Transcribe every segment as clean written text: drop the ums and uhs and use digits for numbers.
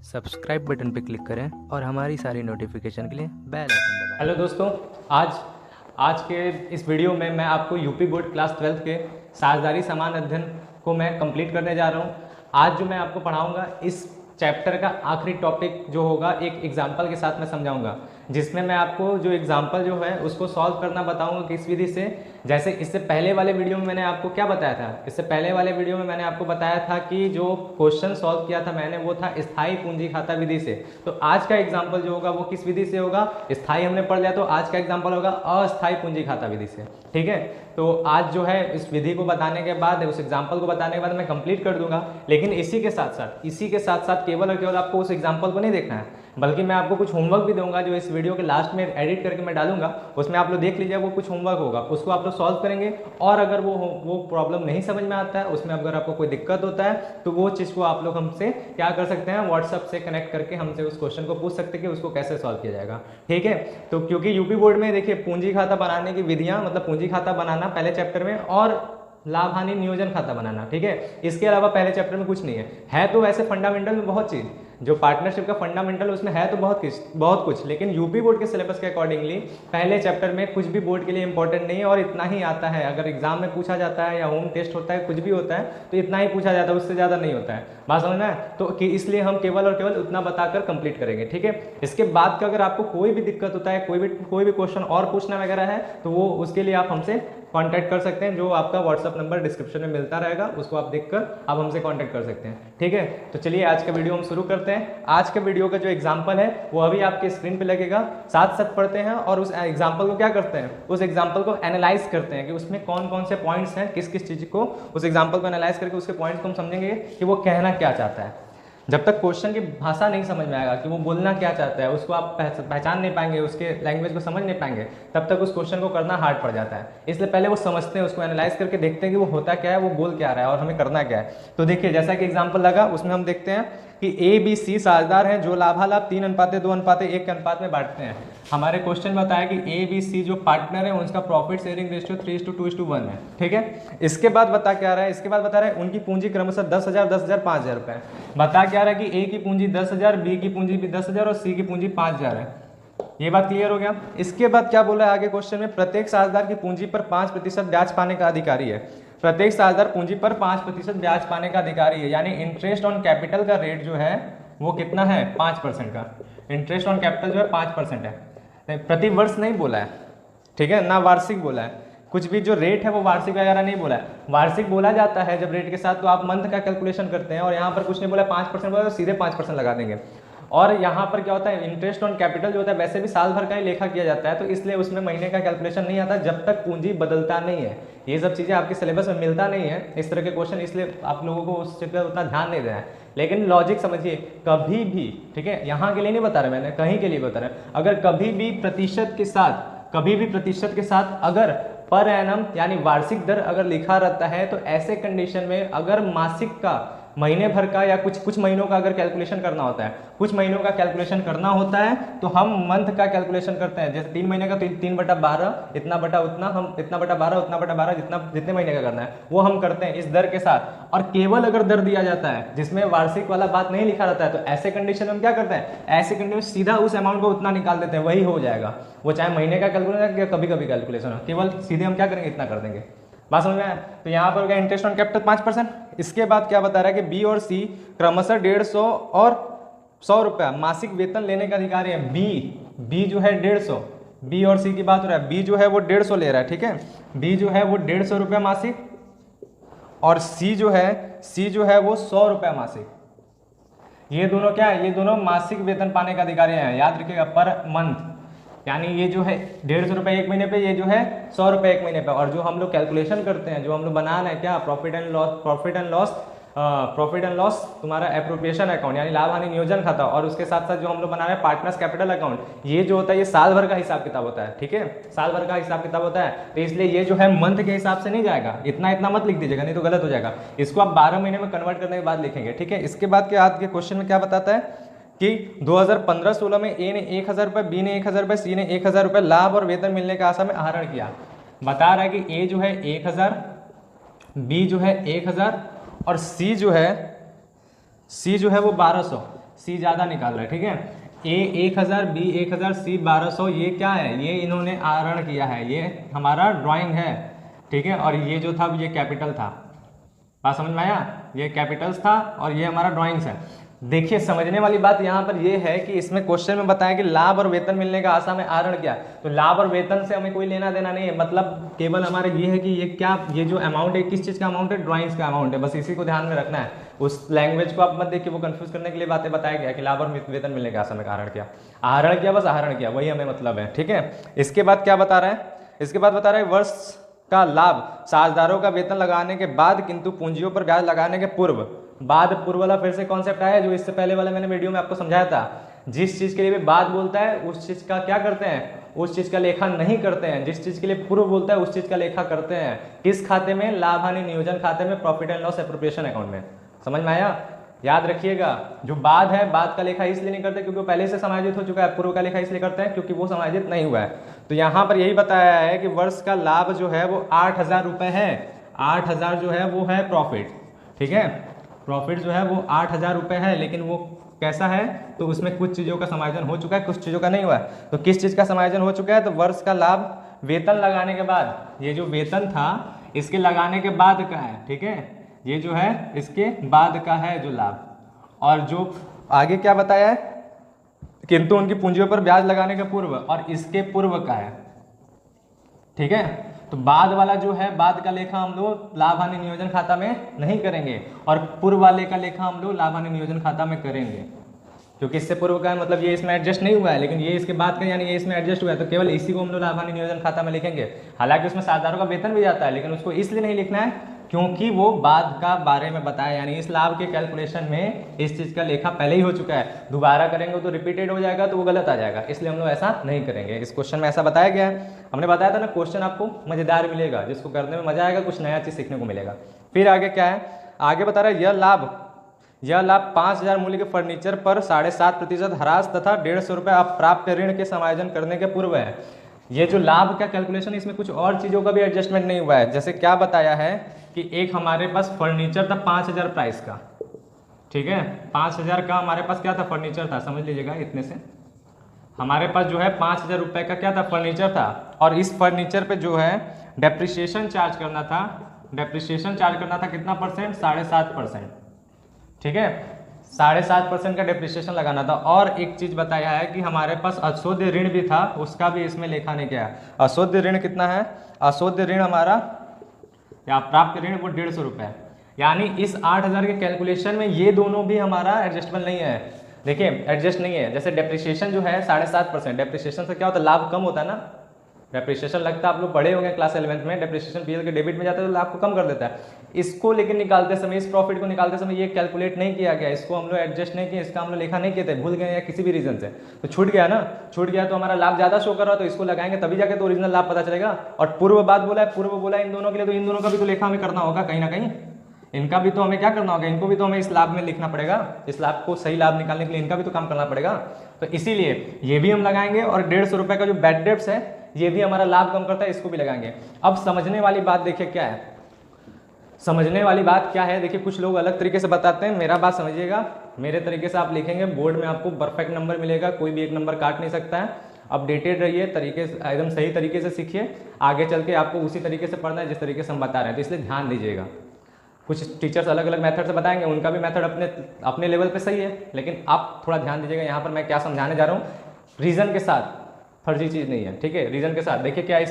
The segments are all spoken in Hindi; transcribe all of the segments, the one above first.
सब्सक्राइब बटन पर क्लिक करें और हमारी सारी नोटिफिकेशन के लिए बेल आइकन दबाएं। हेलो दोस्तों, आज के इस वीडियो में मैं आपको यूपी बोर्ड क्लास 12 के साझेदारी समान अध्ययन को मैं कंप्लीट करने जा रहा हूं। आज जो मैं आपको पढ़ाऊंगा इस चैप्टर का आखिरी टॉपिक जो होगा एक एग्जाम्पल के साथ मैं समझाऊंगा, जिसमें मैं आपको जो एग्जाम्पल जो है उसको सॉल्व करना बताऊंगा किस विधि से। जैसे इससे पहले वाले वीडियो में मैंने आपको क्या बताया था, इससे पहले वाले वीडियो में मैंने आपको बताया था कि जो क्वेश्चन सॉल्व किया था मैंने वो था स्थायी पूंजी खाता विधि से। तो आज का एग्जाम्पल जो होगा वो किस विधि से होगा, स्थायी हमने पढ़ लिया तो आज का एग्जाम्पल होगा अस्थायी पूंजी खाता विधि से। ठीक है, तो आज जो है इस विधि को बताने के बाद, उस एग्जाम्पल को बताने के बाद मैं कंप्लीट कर दूंगा। लेकिन इसी के साथ साथ केवल और केवल आपको उस एग्जाम्पल को नहीं देखना है, बल्कि मैं आपको कुछ होमवर्क भी दूंगा जो इस वीडियो के लास्ट में एडिट करके मैं डालूंगा। उसमें आप लोग देख लीजिए, वो कुछ होमवर्क होगा, उसको आप लोग सॉल्व करेंगे। और अगर वो प्रॉब्लम नहीं समझ में आता है, उसमें अगर आपको कोई दिक्कत होता है तो वो चीज़ को आप लोग हमसे क्या कर सकते हैं, व्हाट्सएप से कनेक्ट करके हमसे उस क्वेश्चन को पूछ सकते हैं कि उसको कैसे सॉल्व किया जाएगा। ठीक है, तो क्योंकि यूपी बोर्ड में देखिए पूंजी खाता बनाने की विधियां, मतलब पूंजी खाता बनाना पहले चैप्टर में और लाभ हानि नियोजन खाता बनाना, ठीक है, इसके अलावा पहले चैप्टर में कुछ नहीं है तो वैसे फंडामेंटल में बहुत चीज़, जो पार्टनरशिप का फंडामेंटल उसमें है तो बहुत कुछ, लेकिन यूपी बोर्ड के सिलेबस के अकॉर्डिंगली पहले चैप्टर में कुछ भी बोर्ड के लिए इंपॉर्टेंट नहीं है और इतना ही आता है। अगर एग्जाम में पूछा जाता है या होम टेस्ट होता है, कुछ भी होता है तो इतना ही पूछा जाता है, उससे ज़्यादा नहीं होता है। बात समझना है, तो कि इसलिए हम केवल और केवल उतना बताकर कंप्लीट करेंगे। ठीक है, इसके बाद का अगर आपको कोई भी दिक्कत होता है, कोई भी क्वेश्चन और पूछना वगैरह है तो वो उसके लिए आप हमसे कांटेक्ट कर सकते हैं, जो आपका व्हाट्सअप नंबर डिस्क्रिप्शन में मिलता रहेगा, उसको आप देखकर आप हमसे कांटेक्ट कर सकते हैं। ठीक है, तो चलिए आज का वीडियो हम शुरू करते हैं। आज के वीडियो का जो एग्जांपल है वो अभी आपके स्क्रीन पे लगेगा, साथ साथ पढ़ते हैं और उस एग्जांपल को क्या करते हैं, उस एग्जांपल को एनालाइज करते हैं कि उसमें कौन कौन से पॉइंट्स हैं, किस किस चीज़ को उस एग्जांपल को एनालाइज करके उसके पॉइंट्स को हम समझेंगे कि वो कहना क्या चाहता है। जब तक क्वेश्चन की भाषा नहीं समझ में आएगा कि वो बोलना क्या चाहता है, उसको आप पहचान नहीं पाएंगे, उसके लैंग्वेज को समझ नहीं पाएंगे, तब तक उस क्वेश्चन को करना हार्ड पड़ जाता है। इसलिए पहले वो समझते हैं, उसको एनालाइज करके देखते हैं कि वो होता क्या है, वो बोल क्या रहा है और हमें करना क्या है। तो देखिए, जैसा कि एग्जाम्पल लगा उसमें हम देखते हैं कि ए बी सी साझेदार हैं जो लाभालाभ 3:2:1 के अनुपात में बांटते हैं। हमारे क्वेश्चन में बताया कि ए बी सी जो पार्टनर है उनका प्रॉफिट शेयरिंग रेशियो 3:2:1 है। ठीक है, इसके बाद बता क्या रहा है, इसके बाद बता रहा है उनकी पूंजी क्रमशः 10,000, 10,000, 5,000 रुपए। बता क्या रहा है कि ए की पूंजी 10,000, बी की पूंजी भी 10,000 और सी की पूंजी 5,000 है। ये बात क्लियर हो गया। इसके बाद क्या बोला है आगे क्वेश्चन में, प्रत्येक साझेदार की पूंजी पर 5% ब्याज पाने का अधिकारी है। प्रत्येक साझेदार पूंजी पर 5% ब्याज पाने का अधिकारी है, यानी इंटरेस्ट ऑन कैपिटल का रेट जो है वो कितना है, 5% का। इंटरेस्ट ऑन कैपिटल जो है 5% है, प्रति वर्ष नहीं बोला है। ठीक है, ना वार्षिक बोला है, कुछ भी जो रेट है वो वार्षिक वगैरह नहीं बोला है। वार्षिक बोला जाता है जब रेट के साथ तो आप मंथ का कैलकुलेशन करते हैं, और यहाँ पर कुछ नहीं बोला, 5% बोला तो सीधे 5% लगा देंगे। और यहाँ पर क्या होता है, इंटरेस्ट ऑन कैपिटल जो होता है वैसे भी साल भर का ही लेखा किया जाता है, तो इसलिए उसमें महीने का कैलकुलेशन नहीं आता जब तक पूंजी बदलता नहीं है। ये सब चीज़ें आपके सिलेबस में मिलता नहीं है इस तरह के क्वेश्चन, इसलिए आप लोगों को उस चीज़ पर उतना ध्यान नहीं देना है। लेकिन लॉजिक समझिए, कभी भी, ठीक है, यहाँ के लिए नहीं बता रहा मैंने, कहीं के लिए बता रहा, अगर कभी भी प्रतिशत के साथ अगर पर एनम यानी वार्षिक दर अगर लिखा रहता है, तो ऐसे कंडीशन में अगर मासिक का, महीने भर का या कुछ महीनों का अगर कैलकुलेशन करना होता है, कुछ महीनों का कैलकुलेशन करना होता है तो हम मंथ का कैलकुलेशन करते हैं। जैसे 3 महीने का तो 3/12, इतना बटा उतना, हम इतना बटा 12 उतना बटा 12, जितने महीने का करना है वो हम करते हैं इस दर के साथ। और केवल अगर दर दिया जाता है जिसमें वार्षिक वाला बात नहीं लिखा रहता है, तो ऐसे कंडीशन में हम क्या करते हैं, ऐसे कंडीशन में सीधा उस अमाउंट को उतना निकाल देते हैं, वही हो जाएगा। वो चाहे महीने का कैलकुलेशन या कभी कभी कैलकुलेशन हो, केवल सीधे हम क्या करेंगे, इतना कर देंगे। बात समझ में आया। तो यहाँ पर हो गया इंटरेस्ट ऑन कैपिटल 5%। इसके बाद क्या बता रहा है कि बी और सी क्रमशः 150 और 100 रुपया मासिक वेतन लेने का अधिकारी है। बी जो है 150, बी और सी की बात हो रहा है, बी जो है वो 150 ले रहा है। ठीक है, बी जो है वो 150 रुपया मासिक, और सी जो है वो 100 रुपया मासिक। ये दोनों क्या है, ये दोनों मासिक वेतन पाने का अधिकारी हैं, याद रखिएगा, पर मंथ। यानी ये जो है 150 रुपये एक महीने पे, ये जो है 100 रुपये एक महीने पे। और जो हम लोग कैलकुलेशन करते हैं, जो हम लोग बनाना है क्या, प्रॉफिट एंड लॉस तुम्हारा एप्रोप्रिएशन अकाउंट यानी लाभ हानि नियोजन खाता, और उसके साथ साथ जो हम लोग बना रहे हैं पार्टनर्स कैपिटल अकाउंट, ये जो होता है ये साल भर का हिसाब किताब होता है। ठीक है, साल भर का हिसाब किताब होता है, तो इसलिए ये जो है मंथ के हिसाब से नहीं जाएगा, इतना मत लिख दीजिएगा, नहीं तो गलत हो जाएगा। इसको आप 12 महीने में कन्वर्ट करने के बाद लिखेंगे। ठीक है, इसके बाद के आज के क्वेश्चन में क्या बताता है कि 2015-16 में ए ने 1,000 रुपये, बी ने 1,000 रुपये, सी ने 1,000 रुपये लाभ और वेतन मिलने का आशा में आहरण किया। बता रहा है कि ए जो है 1,000, बी जो है 1,000 और सी जो है वो 1,200। सी ज़्यादा निकाल रहा है, ठीक है। ए 1000, बी 1000, सी 1200, ये क्या है, ये इन्होंने आहरण किया है, ये हमारा ड्राइंग है, ठीक है। और ये जो था ये कैपिटल था, बात समझ में आया, ये कैपिटल्स था और ये हमारा ड्राइंग्स है। देखिए समझने वाली बात यहाँ पर ये है कि इसमें क्वेश्चन में बताया कि लाभ और वेतन मिलने का आशा में आहरण क्या, तो लाभ और वेतन से हमें कोई लेना देना नहीं है, मतलब केवल हमारा ये है कि ये क्या, ये जो अमाउंट है किस चीज़ का अमाउंट है, ड्राइंग्स का अमाउंट है, बस इसी को ध्यान में रखना है। उस लैंग्वेज को आप मत देखिए, वो कंफ्यूज करने के लिए बातें बताया गया कि लाभ और वेतन मिलने का आशा में आहरण क्या, आहरण किया, बस आहरण किया, वही हमें मतलब है, ठीक है। इसके बाद क्या बता रहा है, इसके बाद बता रहा है वर्ष का लाभ साझेदारों का वेतन लगाने के बाद किंतु पूंजियों पर ब्याज लगाने के पूर्व, बाद पूर्व वाला फिर से कॉन्सेप्ट आया जो इससे पहले वाला मैंने वीडियो में आपको समझाया था। जिस चीज के लिए भी बाद बोलता है उस चीज का क्या करते हैं, उस चीज का लेखा नहीं करते हैं, जिस चीज के लिए पूर्व बोलता है उस चीज का लेखा करते हैं। किस खाते में, लाभ हानि नियोजन खाते में, profit and loss appropriation account में। समझ में आया, याद रखिएगा। जो बाद है, बाद का लेखा इसलिए नहीं करते क्योंकि वो पहले से समायोजित हो चुका है, पूर्व का लेखा इसलिए करते हैं क्योंकि वो समायोजित नहीं हुआ है। तो यहाँ पर यही बताया है कि वर्ष का लाभ जो है वो 8000 रुपये है, 8000 जो है वो है प्रॉफिट, ठीक है। प्रॉफिट जो है वो 8000 रुपये है, लेकिन वो कैसा है, तो उसमें कुछ चीज़ों का समायोजन हो चुका है, कुछ चीज़ों का नहीं हुआ है। तो किस चीज़ का समायोजन हो चुका है, तो वर्ष का लाभ वेतन लगाने के बाद, ये जो वेतन था इसके लगाने के बाद का है, ठीक है, ये जो है इसके बाद का है जो लाभ। और जो आगे क्या बताया है, किंतु उनकी पूंजियों पर ब्याज लगाने के पूर्व, और इसके पूर्व का है, ठीक है। तो बाद वाला जो है, बाद का लेखा हम लोग लाभ हानि नियोजन खाता में नहीं करेंगे, और पूर्व वाले का लेखा हम लोग लाभ हानि नियोजन खाता में करेंगे, क्योंकि इससे पूर्व का है मतलब ये इसमें एडजस्ट नहीं हुआ है, लेकिन ये इसके बाद का यानी ये इसमें एडजस्ट हुआ है, तो केवल इसी को हम लोग लाभ हानि नियोजन खाता में लिखेंगे। हालांकि उसमें साझेदारों का वेतन भी जाता है, लेकिन उसको इसलिए नहीं लिखना है क्योंकि वो बाद का बारे में बताया, यानी इस लाभ के कैलकुलेशन में इस चीज़ का लेखा पहले ही हो चुका है, दोबारा करेंगे तो रिपीटेड हो जाएगा, तो वो गलत आ जाएगा, इसलिए हम लोग ऐसा नहीं करेंगे। इस क्वेश्चन में ऐसा बताया गया है, हमने बताया था ना, क्वेश्चन आपको मजेदार मिलेगा, जिसको करने में मजा आएगा, कुछ नया चीज़ सीखने को मिलेगा। फिर आगे क्या है, आगे बता रहा है यह लाभ 5000 मूल्य के फर्नीचर पर 7.5% ह्रास तथा 150 रुपये अप्राप्य ऋण के समायोजन करने के पूर्व है। ये जो लाभ का कैलकुलेशन, इसमें कुछ और चीज़ों का भी एडजस्टमेंट नहीं हुआ है। जैसे क्या बताया है कि एक हमारे पास फर्नीचर था 5000 प्राइस का, ठीक है, 5000 का हमारे पास क्या था, फर्नीचर था, समझ लीजिएगा। इतने से हमारे पास जो है 5000 रुपये का क्या था, फर्नीचर था, और इस फर्नीचर पे जो है डेप्रिसिएशन चार्ज करना था, डेप्रिसिएशन चार्ज करना था कितना परसेंट, 7.5%, ठीक है, 7.5% का डेप्रिसिएशन लगाना था। और एक चीज बताया है कि हमारे पास अशुद्ध ऋण भी था, उसका भी इसमें लेखा नहीं किया। अशुद्ध ऋण कितना है, अशुद्ध ऋण हमारा या प्राप्त ऋण वो 150 रुपये, यानी इस 8000 के कैलकुलेशन में ये दोनों भी हमारा एडजस्टमेंट नहीं है। देखिए एडजस्ट नहीं है। जैसे डेप्रिसिएशन जो है 7.5%, डेप्रिसिएशन से क्या होता है, लाभ कम होता है ना, डेप्रिसिएशन लगता है, आप लोग पढ़े होंगे क्लास 11th में, डेप्रिसिएशन पीएल के डेबिट में जाता है तो लाभ को कम कर देता है। इसको लेकिन निकालते समय, इस प्रॉफिट को निकालते समय ये कैलकुलेट नहीं किया गया, इसको हम लोग एडजस्ट नहीं किए, इसका हम लोग लेखा नहीं किए थे, भूल गए या किसी भी रीजन से, तो छूट गया ना, छूट गया तो हमारा लाभ ज्यादा शो कर रहा है, तो इसको लगाएंगे तभी जाके तो ओरिजिनल लाभ पता चलेगा। और पूर्व बात बोला है, पूर्व बोला इन दोनों के लिए, तो इन दोनों का भी तो लेखा हमें करना होगा कहीं ना कहीं, इनका भी तो हमें क्या करना होगा, इनको भी तो हमें इस लाभ में लिखना पड़ेगा, इस लाभ को सही लाभ निकालने के लिए इनका भी तो काम करना पड़ेगा। तो इसीलिए ये भी हम लगाएंगे, और 150 रुपये का जो बैड डेब्ट्स है ये भी हमारा लाभ कम करता है, इसको भी लगाएंगे। अब समझने वाली बात देखिए क्या है, समझने वाली बात क्या है, देखिए कुछ लोग अलग तरीके से बताते हैं, मेरा बात समझिएगा, मेरे तरीके से आप लिखेंगे, बोर्ड में आपको परफेक्ट नंबर मिलेगा, कोई भी एक नंबर काट नहीं सकता है। अपडेटेड रहिए, तरीके से एकदम सही तरीके से सीखिए, आगे चल के आपको उसी तरीके से पढ़ना है जिस तरीके से हम बता रहे हैं, तो इसलिए ध्यान दीजिएगा। कुछ टीचर्स अलग अलग मेथड से बताएंगे, उनका भी मेथड अपने लेवल पे सही है, लेकिन आप थोड़ा ध्यान दीजिएगा यहाँ पर मैं क्या समझाने जा रहा हूँ, रीज़न के साथ, फर्जी चीज़ नहीं है, ठीक है, रीज़न के साथ। देखिए क्या है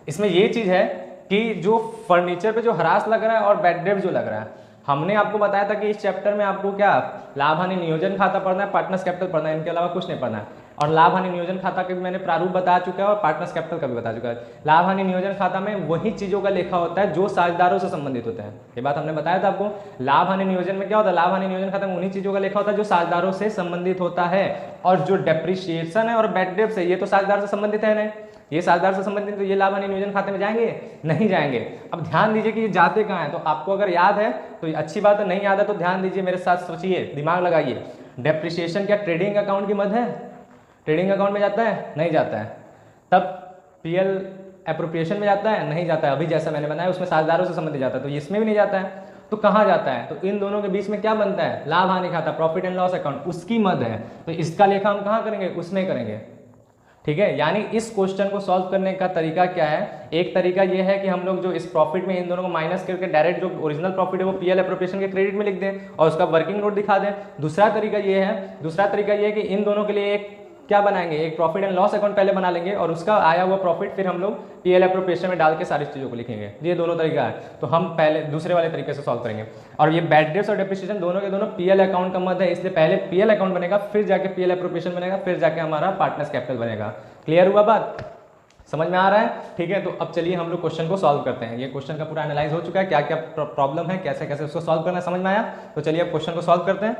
इसमें ये चीज़ है कि जो फर्नीचर पे जो ह्रास लग रहा है और बैड डेब्ट जो लग रहा है, हमने आपको बताया था कि इस चैप्टर में आपको क्या लाभ हानि नियोजन खाता पढ़ना है, पार्टनर्स कैपिटल पढ़ना है, इनके अलावा कुछ नहीं पढ़ना है। और लाभ हानि नियोजन खाता का भी मैंने प्रारूप बता चुका है और पार्टनर्स कैपिटल का भी बता चुका है। लाभ हानि नियोजन खाता में वही चीज़ों का लेखा होता है जो साझेदारों से संबंधित होते हैं, ये बात हमने बताया था आपको। लाभ हानि नियोजन में क्या होता है, लाभ हानि नियोजन खाता में उन्हीं चीज़ों का लेखा होता है जो साझेदारों से संबंधित होता है, और जो डेप्रिसिएशन है और बैड डेब्ट्स है ये तो साझेदार से संबंधित है नहीं, ये साझेदार से संबंधित, तो ये लाभ हानि नियोजन खाते में जाएंगे, नहीं जाएंगे। अब ध्यान दीजिए कि ये जाते कहाँ हैं, तो आपको अगर याद है तो अच्छी बात है, नहीं याद है तो ध्यान दीजिए, मेरे साथ सोचिए, दिमाग लगाइए। डेप्रिसिएशन क्या ट्रेडिंग अकाउंट की मद है, ट्रेडिंग अकाउंट में जाता है, नहीं जाता है। तब पीएल एप्रोप्रिएशन में जाता है, नहीं जाता है, अभी जैसा मैंने बनाया उसमें साझेदारों से संबंधित जाता है, तो इसमें भी नहीं जाता है। तो कहाँ जाता है? तो इन दोनों के बीच में क्या बनता है? लाभ हानि खाता, प्रॉफिट एंड लॉस अकाउंट, उसकी मद है। तो इसका लेखा हम कहाँ करेंगे? उसमें करेंगे। ठीक है, यानी इस क्वेश्चन को सॉल्व करने का तरीका क्या है? एक तरीका ये है कि हम लोग जो इस प्रॉफिट में इन दोनों को माइनस करके डायरेक्ट जो ओरिजिनल प्रॉफिट है वो पीएल एप्रोप्रिएशन के क्रेडिट में लिख दें और उसका वर्किंग नोट दिखा दें। दूसरा तरीका ये है कि इन दोनों के लिए एक क्या बनाएंगे? एक प्रॉफिट एंड लॉस अकाउंट पहले बना लेंगे और उसका आया हुआ प्रॉफिट फिर हम लोग पीएल एप्रोप्रिएशन में डाल के सारी चीज़ों को लिखेंगे। ये दोनों तरीका है। तो हम पहले दूसरे वाले तरीके से सॉल्व करेंगे। और ये बैड डेट्स और डेप्रिसिएशन दोनों के दोनों पीएल अकाउंट का मद है, इसलिए पहले पीएल अकाउंट बनेगा, फिर जाके पीएल एप्रोप्रिएशन बनेगा, फिर जाके हमारा पार्टनर्स कैपिटल बनेगा। क्लियर हुआ बात? समझ में आ रहा है? ठीक है, तो अब चलिए हम लोग क्वेश्चन को सॉल्व करते हैं। ये क्वेश्चन का पूरा एनालाइज हो चुका है, क्या क्या प्रॉब्लम है, कैसे कैसे उसको सॉल्व करना समझ में आया। तो चलिए अब क्वेश्चन को सॉल्व करते हैं।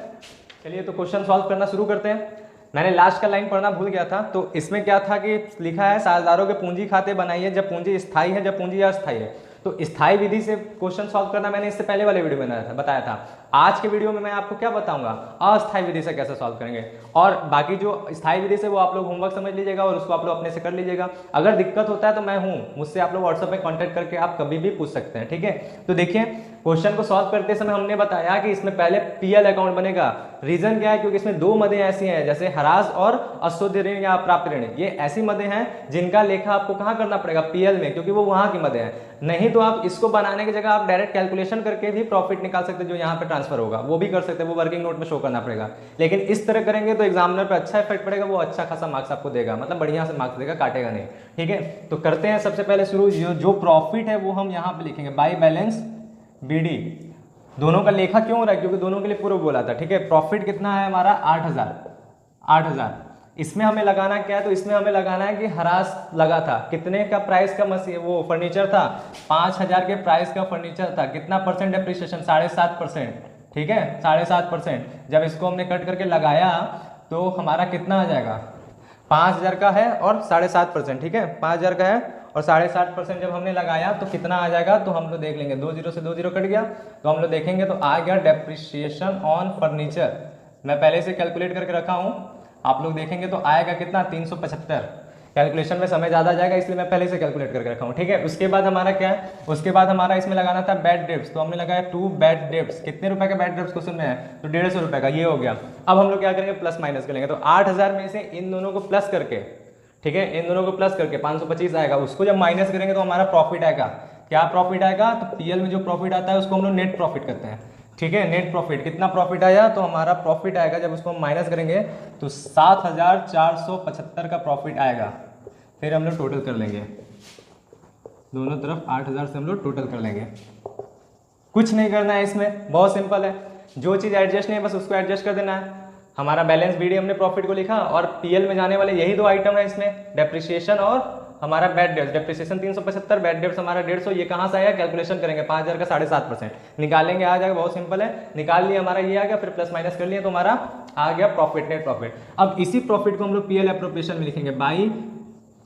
चलिए तो क्वेश्चन सॉल्व करना शुरू करते हैं। मैंने लास्ट का लाइन पढ़ना भूल गया था। तो इसमें क्या था कि लिखा है साझेदारों के पूंजी खाते बनाइए जब पूंजी स्थायी है, जब पूंजी अस्थायी है। तो स्थायी विधि से क्वेश्चन सॉल्व करना मैंने इससे पहले वाले वीडियो में बताया था। आज के वीडियो में मैं आपको क्या बताऊंगा? अस्थायी विधि से कैसे सॉल्व करेंगे। और बाकी जो स्थायी विधि से वो आप लोग होमवर्क समझ लीजिएगा और उसको आप लोग अपने से कर लीजिएगा। अगर दिक्कत होता है तो मैं हूँ, मुझसे आप लोग व्हाट्सएप में कॉन्टैक्ट करके आप कभी भी पूछ सकते हैं। ठीक है, तो देखिए क्वेश्चन को सॉल्व करते समय हमने बताया कि इसमें पहले पीएल अकाउंट बनेगा। रीजन क्या है? क्योंकि इसमें दो मदें ऐसी हैं जैसे हरास और अशुद्ध ऋण या अप्राप्य ऋण। ये ऐसी मदें हैं जिनका लेखा आपको कहाँ करना पड़ेगा? पीएल में, क्योंकि वो वहां की मदें हैं। नहीं तो आप इसको बनाने की जगह आप डायरेक्ट कैलकुलेशन करके भी प्रॉफिट निकाल सकते हैं जो यहाँ पे ट्रांसफर होगा, वो भी कर सकते हैं, वो वर्किंग नोट में शो करना पड़ेगा। लेकिन इस तरह करेंगे तो एग्जामिनर पे अच्छा इफेक्ट पड़ेगा, वो अच्छा खासा मार्क्स आपको देगा, मतलब बढ़िया से मार्क्स देगा, काटेगा नहीं। ठीक है, तो करते हैं सबसे पहले शुरू। जो प्रॉफिट है वो हम यहाँ पे लिखेंगे बाई बैलेंस बीडी। दोनों का लेखा क्यों हो रहा है? क्योंकि दोनों के लिए पूर्व बोला था। ठीक है, प्रॉफिट कितना है हमारा? 8,000। इसमें हमें लगाना क्या है? तो इसमें हमें लगाना है कि हरास लगा था, कितने का प्राइस का मशीन वो फर्नीचर था? 5,000 के प्राइस का फर्नीचर था। कितना परसेंट डेप्रिसिएशन? 7.5%। ठीक है, 7.5%। जब इसको हमने कट करके लगाया तो हमारा कितना आ जाएगा? 5,000 का है और 7.5%। ठीक है, 5,000 का है और 7.5% जब हमने लगाया तो कितना आ जाएगा? तो हम लोग देख लेंगे, 2 0 से 2 0 कट गया तो हम लोग देखेंगे तो आ गया डेप्रिसिएशन ऑन फर्नीचर। मैं पहले से कैलकुलेट करके रखा हूँ, आप लोग देखेंगे तो आएगा कितना? 375। कैलकुलेशन में समय ज़्यादा जाएगा इसलिए मैं पहले से कैलकुलेट करके रखा हूँ। ठीक है, उसके बाद हमारा क्या है? उसके बाद हमारा इसमें लगाना था बैड डेब्ट्स, तो हमने लगाया 2 बैड डेब्ट्स। कितने रुपए का बैड डेब्ट्स क्वेश्चन में है? तो 150 रुपए का, ये हो गया। अब हम लोग क्या करेंगे? प्लस माइनस करेंगे। तो 8,000 में से इन दोनों को प्लस करके, ठीक है, इन दोनों को प्लस करके 525 आएगा। उसको जब माइनस करेंगे तो हमारा प्रॉफिट आएगा। क्या प्रॉफिट आएगा? तो पीएल में जो प्रॉफिट आता है उसको हम लोग नेट प्रॉफिट करते हैं। ठीक है, नेट प्रॉफिट कितना प्रॉफिट आया? तो हमारा प्रॉफिट आएगा जब उसको हम माइनस करेंगे तो 7,475 का प्रॉफिट आएगा। फिर हम लोग टोटल कर लेंगे, दोनों तरफ 8,000 से हम लोग टोटल कर लेंगे। कुछ नहीं करना है इसमें, बहुत सिंपल है। जो चीज़ एडजस्ट नहीं है बस उसको एडजस्ट कर देना है। हमारा बैलेंस बीडी हमने प्रॉफिट को लिखा और पीएल में जाने वाले यही दो आइटम है इसमें, डेप्रिसिएशन और हमारा bad debts. Depreciation 375, bad debts हमारा 150। ये कहाँ से आया? कैलकुलेशन करेंगे, 5,000 का 7.5% निकालेंगे, आ जाएगा। बहुत सिंपल है, निकाल लिया, हमारा ये आ गया। फिर प्लस माइनस कर लिया तो हमारा आ गया प्रॉफिट, नेट प्रॉफिट। अब इसी प्रॉफिट को हम लोग पीएल एप्रोप्रिएशन में लिखेंगे by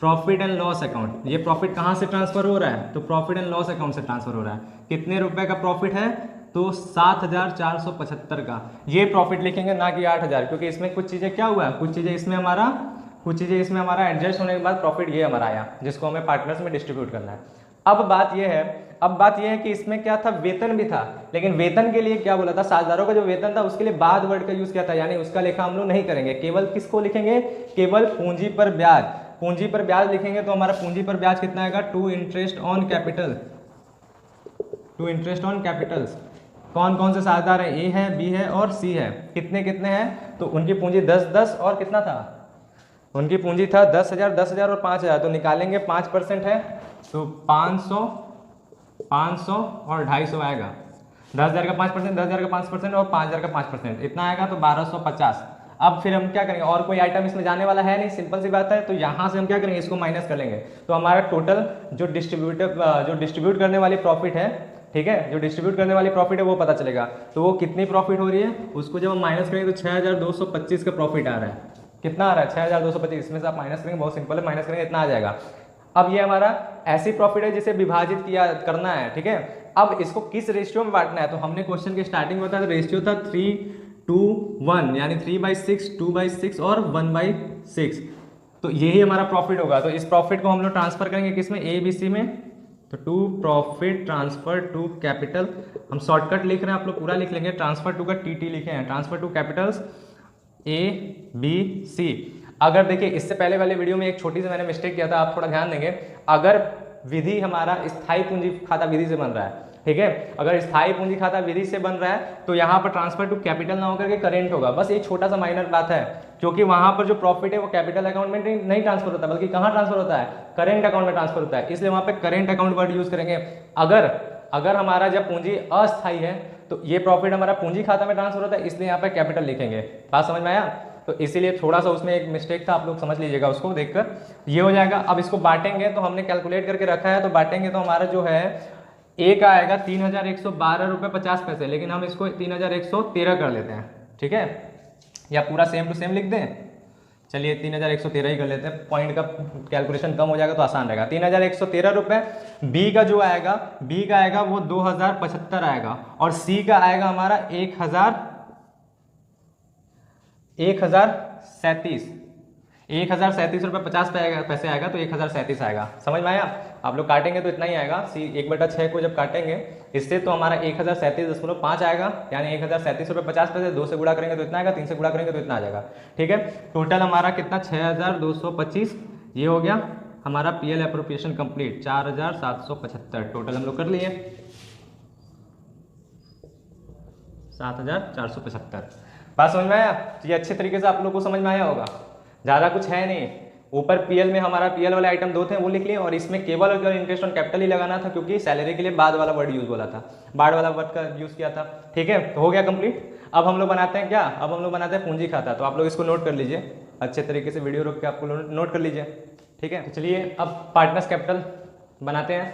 profit and loss account. ये प्रॉफिट कहाँ से ट्रांसफर हो रहा है? तो प्रॉफिट एंड लॉस अकाउंट से ट्रांसफर हो रहा है। कितने रुपए का प्रॉफिट है? तो 7,475 का। ये प्रॉफिट लिखेंगे, ना कि 8,000, क्योंकि इसमें कुछ चीज़ें क्या हुआ है? कुछ चीज़ें इसमें हमारा एडजस्ट होने के बाद प्रॉफिट ये हमारा आया, जिसको हमें पार्टनर्स में डिस्ट्रीब्यूट करना है। अब बात यह है कि इसमें क्या था? वेतन भी था, लेकिन वेतन के लिए क्या बोला था? साझेदारों का जो वेतन था उसके लिए बाद वर्ड का यूज किया था, यानी उसका लेखा हम लोग नहीं करेंगे। केवल किसको लिखेंगे? केवल पूंजी पर ब्याज। पूंजी पर ब्याज लिखेंगे तो हमारा पूंजी पर ब्याज कितना आएगा? To interest on capitals. कौन कौन से साझेदार है? ए है, बी है और सी है। कितने कितने हैं? तो उनकी पूंजी 10 और कितना था? उनकी पूंजी था 10,000 और 5,000। तो निकालेंगे, 5% है तो 500 और 250 आएगा। 10,000 का 5%, 10,000 का 5% और 5,000 का 5%, इतना आएगा तो 1250। अब फिर हम क्या करेंगे? और कोई आइटम इसमें जाने वाला है नहीं, सिंपल सी बात है। तो यहाँ से हम क्या करेंगे? इसको माइनस कर लेंगे। तो हमारा टोटल जो डिस्ट्रीब्यूट करने वाली प्रॉफिट है, ठीक है, जो डिस्ट्रीब्यूट करने वाली प्रॉफिट है वो पता चलेगा। तो वो कितनी प्रॉफिट हो रही है उसको जब हम माइनस करेंगे तो 6,225 का प्रॉफिट आ रहा है। कितना आ रहा है? 6,225। इसमें से आप माइनस करेंगे, बहुत सिंपल है, माइनस करेंगे इतना आ जाएगा। अब ये हमारा ऐसी प्रॉफिट है जिसे विभाजित करना है। ठीक है, अब इसको किस रेशियो में बांटना है? तो हमने क्वेश्चन के स्टार्टिंग में बताया था रेशियो था 3:1, यानी 3/6, 2/6 और 1/6। तो यही हमारा प्रॉफिट होगा। तो इस प्रॉफिट को हम लोग ट्रांसफर करेंगे किसमें? ए बी सी में। तो to profit transfer to capital, हम शॉर्टकट लिख रहे हैं, आप लोग पूरा लिख लेंगे, ट्रांसफर टू का टी लिखे हैं, ट्रांसफर टू कैपिटल्स ABC। अगर देखिए इससे पहले वाले वीडियो में एक छोटी सी मैंने मिस्टेक किया था, आप थोड़ा ध्यान देंगे। अगर विधि हमारा स्थायी पूंजी खाता विधि से बन रहा है, ठीक है, अगर स्थायी पूंजी खाता विधि से बन रहा है तो यहाँ पर ट्रांसफर टू कैपिटल ना होकर के करेंट होगा। बस ये छोटा सा माइनर बात है, क्योंकि वहां पर जो प्रॉफिट है वो कैपिटल अकाउंट में नहीं ट्रांसफर होता, बल्कि कहाँ ट्रांसफर होता है, करेंट अकाउंट में ट्रांसफर होता है, इसलिए वहां पे करेंट अकाउंट वर्ड यूज करेंगे। अगर हमारा जब पूंजी अस्थायी है तो ये प्रॉफिट हमारा पूंजी खाता में ट्रांसफर होता है, इसलिए यहाँ पे कैपिटल लिखेंगे। बात समझ में आया? तो इसीलिए थोड़ा सा उसमें एक मिस्टेक था, आप लोग समझ लीजिएगा उसको देखकर, ये हो जाएगा। अब इसको बांटेंगे तो हमने कैलकुलेट करके रखा है, तो बांटेंगे तो हमारा जो है ए का आएगा 3112 रुपये 50 पैसे, लेकिन हम इसको 3113 कर लेते हैं, ठीक है, या पूरा सेम टू सेम लिख दें। चलिए 3113 ही कर लेते हैं, पॉइंट का कैलकुलेशन कम हो जाएगा तो आसान रहेगा। 3113 रुपये। बी का जो आएगा, बी का आएगा वो 2075 आएगा, और सी का आएगा हमारा 1037 रुपये 50 पैसे आएगा, तो 1037 आएगा। समझ में आया? आप लोग काटेंगे तो इतना ही आएगा, सी 1/6 को जब काटेंगे इससे तो हमारा 1037.5 आएगा, यानी 1037 रुपये 50 पैसे। 2 से गुणा करेंगे तो इतना आएगा, 3 से गुणा करेंगे तो इतना आ जाएगा, ठीक है। टोटल हमारा कितना, 6225, ये हो गया हमारा पीएल एप्रोप्रिएशन कंप्लीट, 4775 टोटल हम लोग कर लिए, 7475। बात समझ में आया? ये अच्छे तरीके से आप लोग को समझ में आया होगा, ज़्यादा कुछ है नहीं। ऊपर पीएल में हमारा पीएल वाले आइटम 2 थे वो लिख लिए, और इसमें केवल और केवल इंटरेस्ट ऑन कैपिटल ही लगाना था, क्योंकि सैलरी के लिए बाद वाला वर्ड यूज बोला था, बाद वाला वर्ड का यूज किया था, ठीक है। तो हो गया कंप्लीट। अब हम लोग बनाते हैं क्या, अब हम लोग बनाते हैं पूंजी खाता। तो आप लोग इसको नोट कर लीजिए, अच्छे तरीके से वीडियो रोक के आपको नोट कर लीजिए, ठीक है। तो चलिए अब पार्टनर्स कैपिटल बनाते हैं।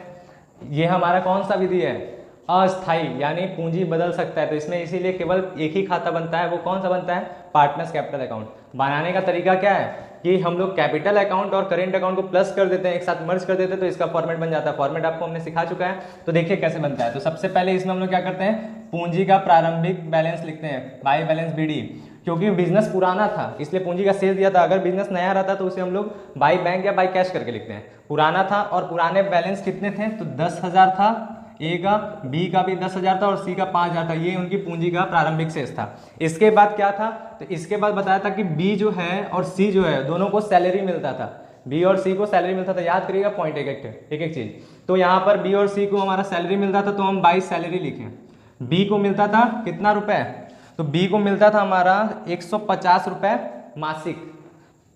ये हमारा कौन सा विधि है, अस्थाई, यानी पूंजी बदल सकता है, तो इसमें इसीलिए केवल एक ही खाता बनता है। वो कौन सा बनता है, पार्टनर्स कैपिटल अकाउंट। बनाने का तरीका क्या है कि हम लोग कैपिटल अकाउंट और करेंट अकाउंट को प्लस कर देते हैं, एक साथ मर्ज कर देते हैं, तो इसका फॉर्मेट बन जाता है। फॉर्मेट आपको हमने सिखा चुका है, तो देखिए कैसे बनता है। तो सबसे पहले इसमें हम लोग क्या करते हैं, पूंजी का प्रारंभिक बैलेंस लिखते हैं, बाई बैलेंस BD, क्योंकि बिजनेस पुराना था इसलिए पूंजी का शेष दिया था। अगर बिजनेस नया रहता तो उसे हम लोग बाई बैंक या बाई कैश करके लिखते हैं। पुराना था और पुराने बैलेंस कितने थे, तो 10,000 था ए का, बी का भी 10,000 था, और सी का 5,000 था। ये उनकी पूंजी का प्रारंभिक शेष था। इसके बाद क्या था, तो इसके बाद बताया था कि बी जो है और सी जो है दोनों को सैलरी मिलता था, बी और सी को सैलरी मिलता था। याद करिएगा पॉइंट एक चीज। तो यहाँ पर बी और सी को हमारा सैलरी मिलता था, तो हम 22 सैलरी लिखें। बी को मिलता था कितना रुपए, तो बी को मिलता था हमारा 150 रुपए मासिक,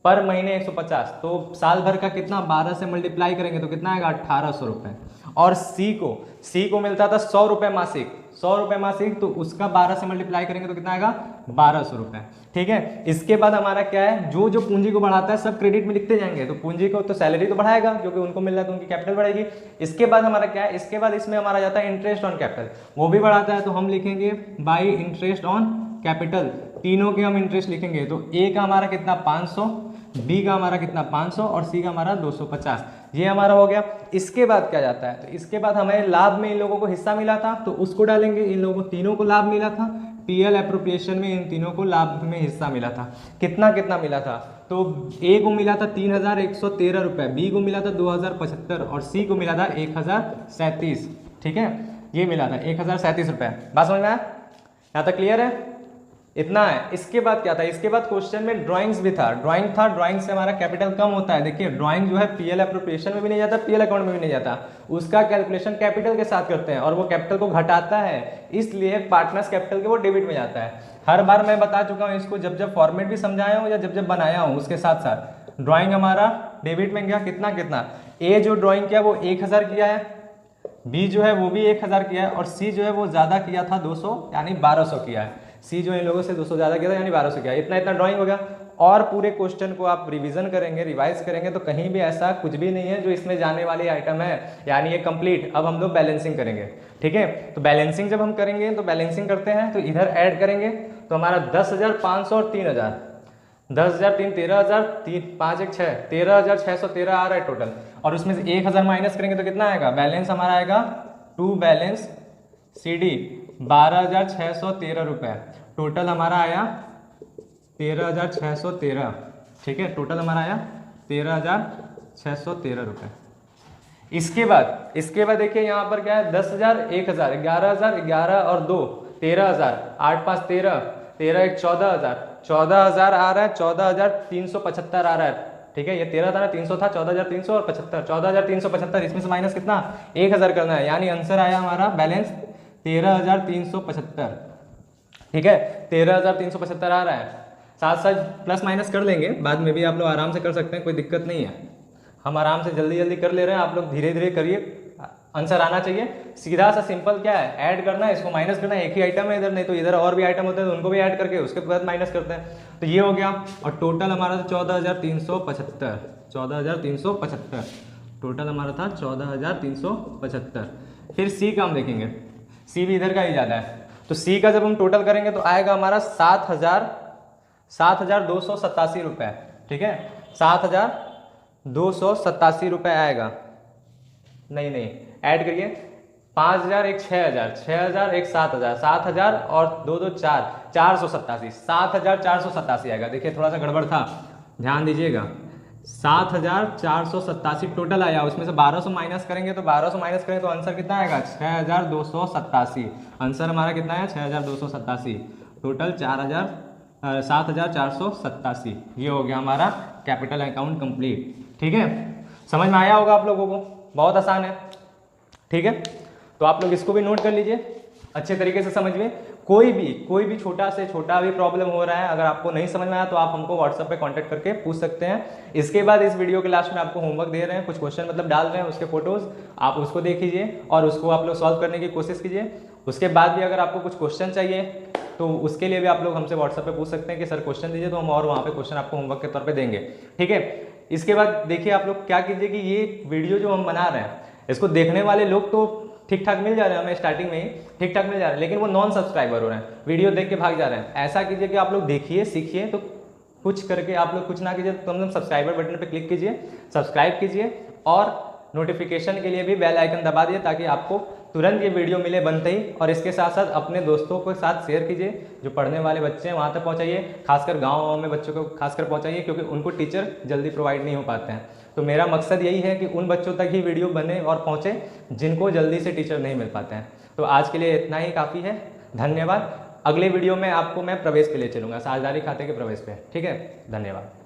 पर महीने 150, तो साल भर का कितना, 12 से मल्टीप्लाई करेंगे तो कितना आएगा, 1800 रुपये। और सी को मिलता था 100 रुपये मासिक, 100 रुपये मासिक, तो उसका 12 से मल्टीप्लाई करेंगे तो कितना आएगा, 1200 रुपये, ठीक है। इसके बाद हमारा क्या है, जो पूंजी को बढ़ाता है सब क्रेडिट में लिखते जाएंगे। तो पूंजी को तो सैलरी तो बढ़ाएगा क्योंकि उनको मिल रहा है, तो उनकी कैपिटल बढ़ेगी। इसके बाद हमारा क्या है, इसके बाद इसमें हमारा जाता है इंटरेस्ट ऑन कैपिटल, वो भी बढ़ाता है, तो हम लिखेंगे बाई इंटरेस्ट ऑन कैपिटल। तीनों के हम इंटरेस्ट लिखेंगे, तो ए का हमारा कितना 500, बी का हमारा कितना 500, और सी का हमारा 250। ये हमारा हो गया। इसके बाद क्या जाता है, तो इसके बाद हमें लाभ में इन लोगों को हिस्सा मिला था, तो उसको डालेंगे। इन लोगों को तीनों को लाभ मिला था, पीएल एप्रोप्रिएशन में इन तीनों को लाभ में हिस्सा मिला था। कितना कितना मिला था, तो ए को मिला था 3113 रुपये, बी को मिला था 2075, और सी को मिला था 1037, ठीक है। ये मिला था 1037 रुपये। बात समझ में आया? यहाँ तक क्लियर है? इतना है। इसके बाद क्या था, इसके बाद क्वेश्चन में ड्राइंग्स भी था, ड्राइंग से हमारा कैपिटल कम होता है। देखिए ड्राइंग जो है पीएल एप्रोप्रिएशन में भी नहीं जाता, पीएल अकाउंट में भी नहीं जाता, उसका कैलकुलेशन कैपिटल के साथ करते हैं, और वो कैपिटल को घटाता है, इसलिए पार्टनर्स कैपिटल के वो डेबिट में जाता है। हर बार मैं बता चुका हूँ इसको, जब फॉर्मेट भी समझाया हूँ या जब बनाया हूँ, उसके साथ साथ ड्राइंग हमारा डेबिट में गया। कितना, ए जो ड्राइंग किया वो 1000 किया है, बी जो है वो भी 1000 किया है, और सी जो है वो ज्यादा किया था 200 यानी 1200 किया है। सी जो इन लोगों से 200 ज्यादा किया था यानी 1200 किया। इतना ड्राइंग हो गया। और पूरे क्वेश्चन को आप रिवीजन करेंगे, रिवाइज करेंगे, तो कहीं भी ऐसा कुछ भी नहीं है जो इसमें जाने वाली आइटम है, यानी ये कंप्लीट। अब हम लोग बैलेंसिंग करेंगे, ठीक है। तो बैलेंसिंग जब हम करेंगे, तो बैलेंसिंग करते हैं तो इधर ऐड करेंगे, तो हमारा 10,500 और 3,000, 10,000 3 13,000 3 5 1 6 13,613 आ रहा है टोटल। और उसमें से 1,000 माइनस करेंगे तो कितना आएगा, बैलेंस हमारा आएगा टू बैलेंस CD 12,613 रुपये। टोटल हमारा आया 13,613, ठीक है। टोटल हमारा आया 13,613 रुपये। इसके बाद देखिए यहाँ पर क्या है, 10,000, 1,000, 11,000, 11 और 2 13,000, 8 5 13, 13 1 14,000, 14,000 आ रहा है, 14,375 आ रहा है। ठीक है, ये 13 था ना, 300 था, 14,300 और 75, 14,375, इसमें से माइनस कितना, 1,000 करना है, यानी आंसर आया हमारा बैलेंस 13,375। ठीक है, 13,375 आ रहा है। साथ साथ प्लस माइनस कर लेंगे, बाद में भी आप लोग आराम से कर सकते हैं, कोई दिक्कत नहीं है। हम आराम से जल्दी जल्दी कर ले रहे हैं, आप लोग धीरे धीरे करिए, आंसर आना चाहिए। सीधा सा सिंपल क्या है, ऐड करना है, इसको माइनस करना है। एक ही आइटम है इधर, नहीं तो इधर और भी आइटम होते हैं तो उनको भी ऐड करके उसके बाद माइनस करते हैं। तो ये हो गया, और टोटल हमारा था 14,375, 14,375 टोटल हमारा था 14,375। फिर सी का हम देखेंगे, सी भी इधर का ही ज़्यादा है, तो सी का जब हम टोटल करेंगे तो आएगा हमारा 7,287 रुपये। ठीक है, 7,287 रुपये आएगा। नहीं ऐड करिए, 5,000 एक 6,000, 6,000 एक 7,000, 7,000 और 2 2 4, 487, 7,487 आएगा। देखिए थोड़ा सा गड़बड़ था, ध्यान दीजिएगा। 7,487 टोटल आया, उसमें से 1,200 माइनस करेंगे तो 1,200 माइनस करें तो आंसर कितना आएगा, 6,287। आंसर हमारा कितना है, 6,287। टोटल 7,487। ये हो गया हमारा कैपिटल अकाउंट कंप्लीट। ठीक है, समझ में आया होगा आप लोगों को, बहुत आसान है। ठीक है, तो आप लोग इसको भी नोट कर लीजिए अच्छे तरीके से समझिए। कोई भी छोटा से छोटा भी प्रॉब्लम हो रहा है, अगर आपको नहीं समझ में आया तो आप हमको व्हाट्सएप पे कांटेक्ट करके पूछ सकते हैं। इसके बाद इस वीडियो के लास्ट में आपको होमवर्क दे रहे हैं, कुछ क्वेश्चन मतलब डाल रहे हैं, उसके फोटोज आप उसको देख लीजिए और उसको आप लोग सॉल्व करने की कोशिश कीजिए। उसके बाद भी अगर आपको कुछ क्वेश्चन चाहिए तो उसके लिए भी आप लोग हमसे व्हाट्सएप पे पूछ सकते हैं कि सर क्वेश्चन दीजिए, तो हम और वहाँ पे क्वेश्चन आपको होमवर्क के तौर पे देंगे। ठीक है, इसके बाद देखिए आप लोग क्या कीजिए कि ये वीडियो जो हम बना रहे हैं इसको देखने वाले लोग तो ठीक ठाक मिल जा रहे हैं, हमें स्टार्टिंग में ही ठीक ठाक मिल जा रहे हैं, लेकिन वो नॉन सब्सक्राइबर हो रहे हैं, वीडियो देख के भाग जा रहे हैं। ऐसा कीजिए कि आप लोग देखिए, सीखिए, तो कुछ करके आप लोग कुछ ना कीजिए तो कम से कम सब्सक्राइबर बटन पे क्लिक कीजिए, सब्सक्राइब कीजिए और नोटिफिकेशन के लिए भी बेल आइकन दबा दिए ताकि आपको तुरंत ये वीडियो मिले बनते ही। और इसके साथ साथ अपने दोस्तों के साथ शेयर कीजिए, जो पढ़ने वाले बच्चे हैं वहाँ तक पहुँचाइए, खासकर गाँव में बच्चों को खासकर पहुँचाइए, क्योंकि उनको टीचर जल्दी प्रोवाइड नहीं हो पाते हैं। तो मेरा मकसद यही है कि उन बच्चों तक ही वीडियो बने और पहुँचे जिनको जल्दी से टीचर नहीं मिल पाते हैं। तो आज के लिए इतना ही काफ़ी है, धन्यवाद। अगले वीडियो में आपको मैं प्रवेश के लिए चलूँगा, साझेदारी खाते के प्रवेश पे। ठीक है, धन्यवाद।